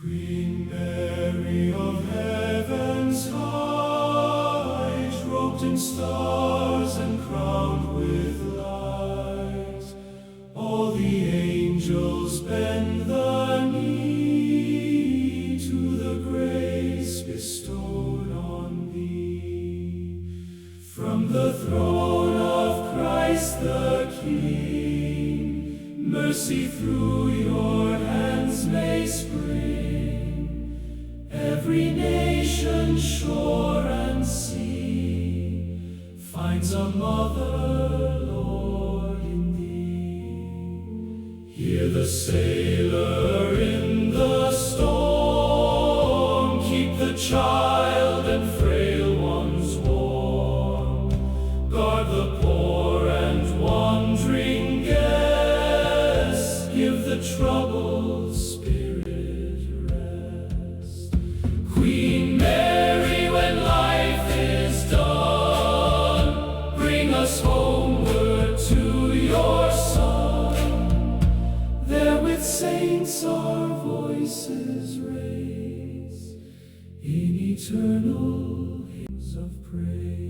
Queen Mary of heaven's height, robed in stars and crowned with light, all the angels bend the knee to the grace bestowed on thee. From the throne of Christ the King, mercy through your hands may spring. Every nation, shore and sea, finds a mother, Lord, in thee. Hear the sailor in the storm, keep the child and frail ones warm, guard the poor and wandering guest, give the troubled spirit rest. Queen Mary, when life is done, bring us homeward to your Son. There with saints our voices raise in eternal hymns of praise.